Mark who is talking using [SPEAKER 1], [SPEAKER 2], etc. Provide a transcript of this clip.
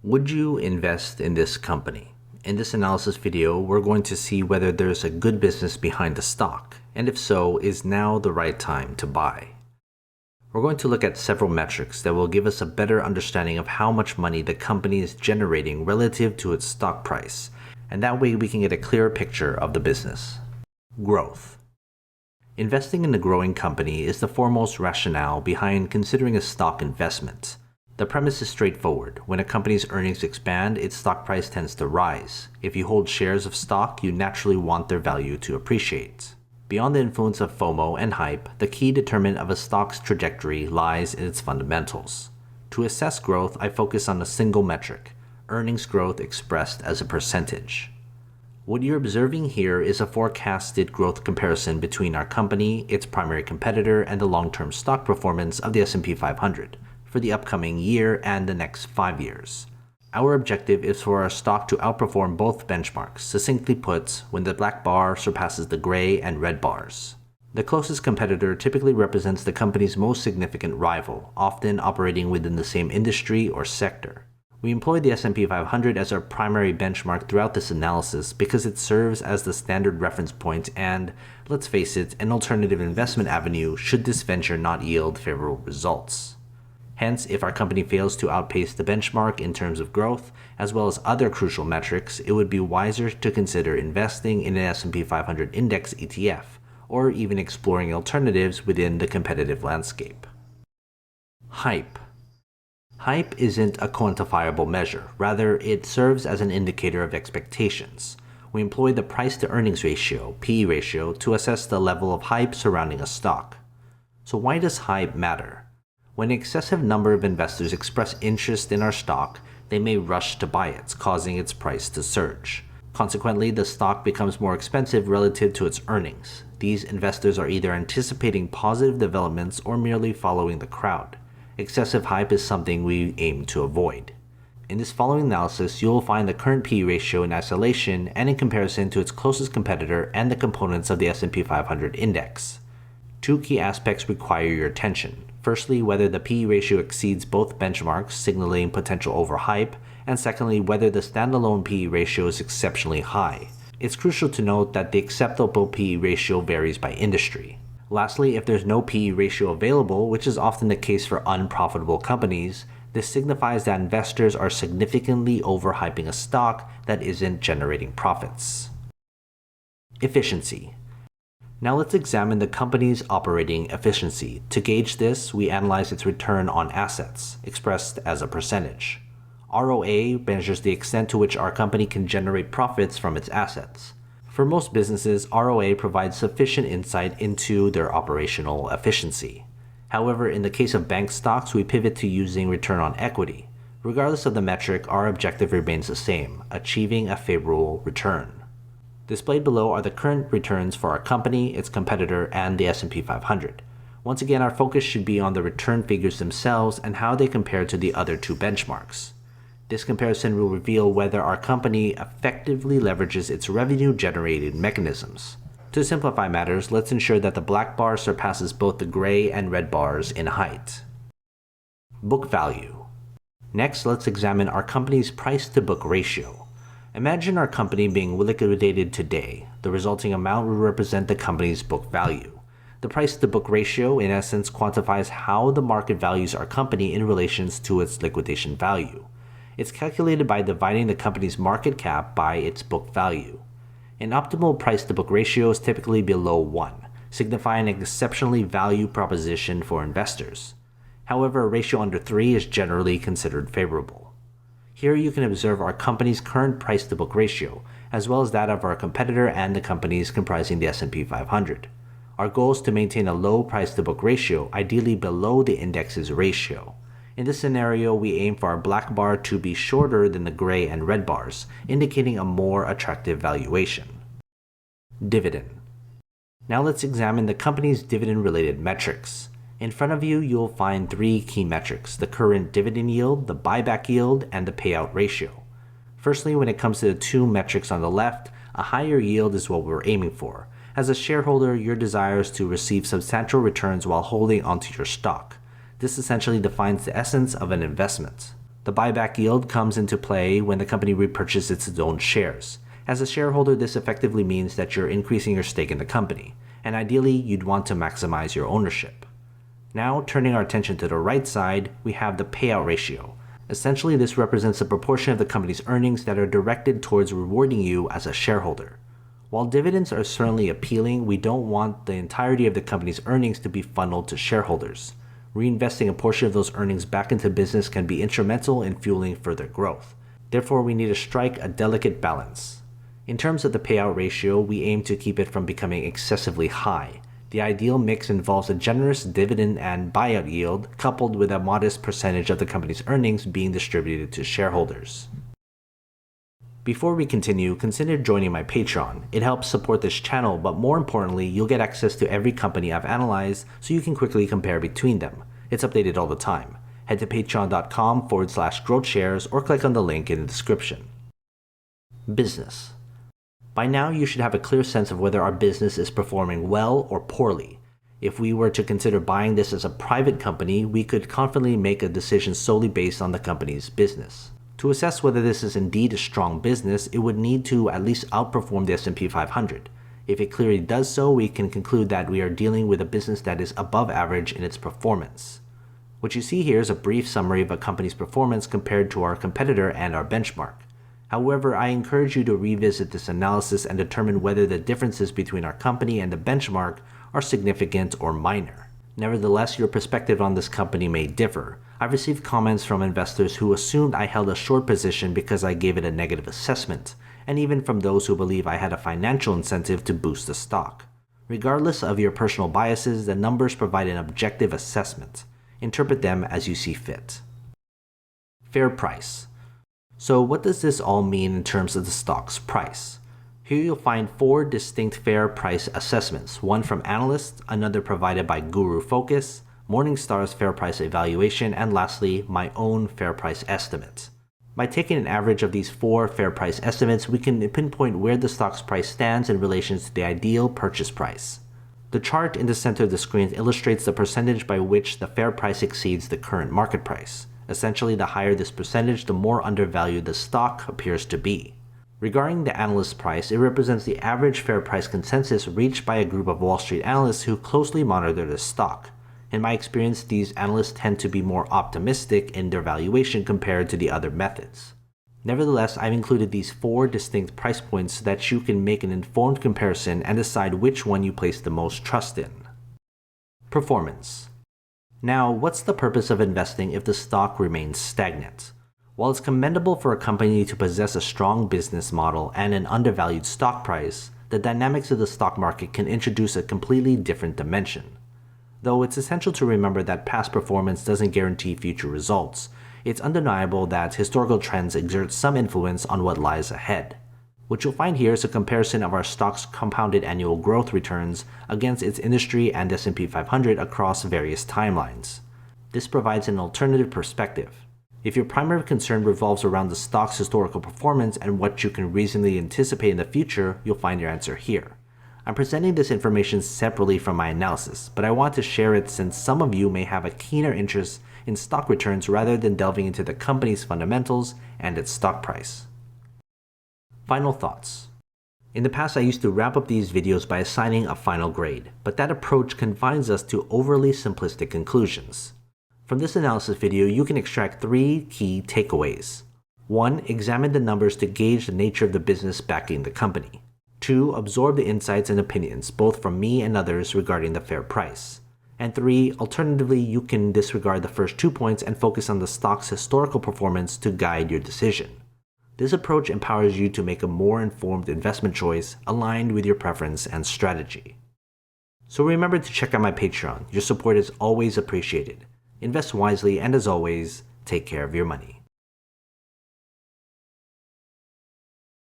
[SPEAKER 1] Would you invest in this company? In this analysis video, we're going to see whether there's a good business behind the stock, and if so, is now the right time to buy. We're going to look at several metrics that will give us a better understanding of how much money the company is generating relative to its stock price, and that way we can get a clearer picture of the business. Growth. Investing in a growing company is the foremost rationale behind considering a stock investment. The premise is straightforward. When a company's earnings expand, its stock price tends to rise. If you hold shares of stock, you naturally want their value to appreciate. Beyond the influence of FOMO and hype, the key determinant of a stock's trajectory lies in its fundamentals. To assess growth, I focus on a single metric: earnings growth expressed as a percentage. What you're observing here is a forecasted growth comparison between our company, its primary competitor, and the long-term stock performance of the S&P 500. For the upcoming year and the next 5 years. Our objective is for our stock to outperform both benchmarks, succinctly put, when the black bar surpasses the gray and red bars. The closest competitor typically represents the company's most significant rival, often operating within the same industry or sector. We employ the S&P 500 as our primary benchmark throughout this analysis because it serves as the standard reference point and, let's face it, an alternative investment avenue should this venture not yield favorable results. Hence, if our company fails to outpace the benchmark in terms of growth, as well as other crucial metrics, it would be wiser to consider investing in an S&P 500 index ETF, or even exploring alternatives within the competitive landscape. Hype. Hype isn't a quantifiable measure. Rather, it serves as an indicator of expectations. We employ the price-to-earnings ratio, PE ratio, to assess the level of hype surrounding a stock. So why does hype matter? When an excessive number of investors express interest in our stock, they may rush to buy it, causing its price to surge. Consequently, the stock becomes more expensive relative to its earnings. These investors are either anticipating positive developments or merely following the crowd. Excessive hype is something we aim to avoid. In this following analysis, you will find the current PE ratio in isolation and in comparison to its closest competitor and the components of the S&P 500 index. Two key aspects require your attention. Firstly, whether the PE ratio exceeds both benchmarks, signaling potential overhype, and secondly, whether the standalone PE ratio is exceptionally high. It's crucial to note that the acceptable PE ratio varies by industry. Lastly, if there's no PE ratio available, which is often the case for unprofitable companies, this signifies that investors are significantly overhyping a stock that isn't generating profits. Efficiency. Now let's examine the company's operating efficiency. To gauge this, we analyze its return on assets, expressed as a percentage. ROA measures the extent to which our company can generate profits from its assets. For most businesses, ROA provides sufficient insight into their operational efficiency. However, in the case of bank stocks, we pivot to using return on equity. Regardless of the metric, our objective remains the same: achieving a favorable return. Displayed below are the current returns for our company, its competitor, and the S&P 500. Once again, our focus should be on the return figures themselves and how they compare to the other two benchmarks. This comparison will reveal whether our company effectively leverages its revenue-generated mechanisms. To simplify matters, let's ensure that the black bar surpasses both the gray and red bars in height. Book value. Next, let's examine our company's price-to-book ratio. Imagine our company being liquidated today. The resulting amount will represent the company's book value. The price-to-book ratio, in essence, quantifies how the market values our company in relation to its liquidation value. It's calculated by dividing the company's market cap by its book value. An optimal price-to-book ratio is typically below 1, signifying an exceptionally value proposition for investors. However, a ratio under 3 is generally considered favorable. Here you can observe our company's current price-to-book ratio, as well as that of our competitor and the companies comprising the S&P 500. Our goal is to maintain a low price-to-book ratio, ideally below the index's ratio. In this scenario, we aim for our black bar to be shorter than the gray and red bars, indicating a more attractive valuation. Dividend. Now let's examine the company's dividend-related metrics. In front of you, you'll find three key metrics: the current dividend yield, the buyback yield, and the payout ratio. Firstly, when it comes to the two metrics on the left, a higher yield is what we're aiming for. As a shareholder, your desire is to receive substantial returns while holding onto your stock. This essentially defines the essence of an investment. The buyback yield comes into play when the company repurchases its own shares. As a shareholder, this effectively means that you're increasing your stake in the company, and ideally, you'd want to maximize your ownership. Now, turning our attention to the right side, we have the payout ratio. Essentially, this represents the proportion of the company's earnings that are directed towards rewarding you as a shareholder. While dividends are certainly appealing, we don't want the entirety of the company's earnings to be funneled to shareholders. Reinvesting a portion of those earnings back into business can be instrumental in fueling further growth. Therefore, we need to strike a delicate balance. In terms of the payout ratio, we aim to keep it from becoming excessively high. The ideal mix involves a generous dividend and buyout yield, coupled with a modest percentage of the company's earnings being distributed to shareholders. Before we continue, consider joining my Patreon. It helps support this channel, but more importantly, you'll get access to every company I've analyzed so you can quickly compare between them. It's updated all the time. Head to patreon.com/GrowthShares or click on the link in the description. Business. By now, you should have a clear sense of whether our business is performing well or poorly. If we were to consider buying this as a private company, we could confidently make a decision solely based on the company's business. To assess whether this is indeed a strong business, it would need to at least outperform the S&P 500. If it clearly does so, we can conclude that we are dealing with a business that is above average in its performance. What you see here is a brief summary of a company's performance compared to our competitor and our benchmark. However, I encourage you to revisit this analysis and determine whether the differences between our company and the benchmark are significant or minor. Nevertheless, your perspective on this company may differ. I've received comments from investors who assumed I held a short position because I gave it a negative assessment, and even from those who believe I had a financial incentive to boost the stock. Regardless of your personal biases, the numbers provide an objective assessment. Interpret them as you see fit. Fair price. So what does this all mean in terms of the stock's price? Here you'll find 4 distinct fair price assessments, one from analysts, another provided by Guru Focus, Morningstar's fair price evaluation, and lastly, my own fair price estimate. By taking an average of these 4 fair price estimates, we can pinpoint where the stock's price stands in relation to the ideal purchase price. The chart in the center of the screen illustrates the percentage by which the fair price exceeds the current market price. Essentially, the higher this percentage, the more undervalued the stock appears to be. Regarding the analyst price, it represents the average fair price consensus reached by a group of Wall Street analysts who closely monitor the stock. In my experience, these analysts tend to be more optimistic in their valuation compared to the other methods. Nevertheless, I've included these 4 distinct price points so that you can make an informed comparison and decide which one you place the most trust in. Performance. Now, what's the purpose of investing if the stock remains stagnant? While it's commendable for a company to possess a strong business model and an undervalued stock price, the dynamics of the stock market can introduce a completely different dimension. Though it's essential to remember that past performance doesn't guarantee future results, it's undeniable that historical trends exert some influence on what lies ahead. What you'll find here is a comparison of our stock's compounded annual growth returns against its industry and S&P 500 across various timelines. This provides an alternative perspective. If your primary concern revolves around the stock's historical performance and what you can reasonably anticipate in the future, you'll find your answer here. I'm presenting this information separately from my analysis, but I want to share it since some of you may have a keener interest in stock returns rather than delving into the company's fundamentals and its stock price. Final thoughts. In the past, I used to wrap up these videos by assigning a final grade, but that approach confines us to overly simplistic conclusions. From this analysis video, you can extract 3 key takeaways. 1. Examine the numbers to gauge the nature of the business backing the company. 2. Absorb the insights and opinions, both from me and others, regarding the fair price. And 3. Alternatively, you can disregard the first 2 points and focus on the stock's historical performance to guide your decision. This approach empowers you to make a more informed investment choice aligned with your preference and strategy. So remember to check out my Patreon. Your support is always appreciated. Invest wisely, and as always, take care of your money.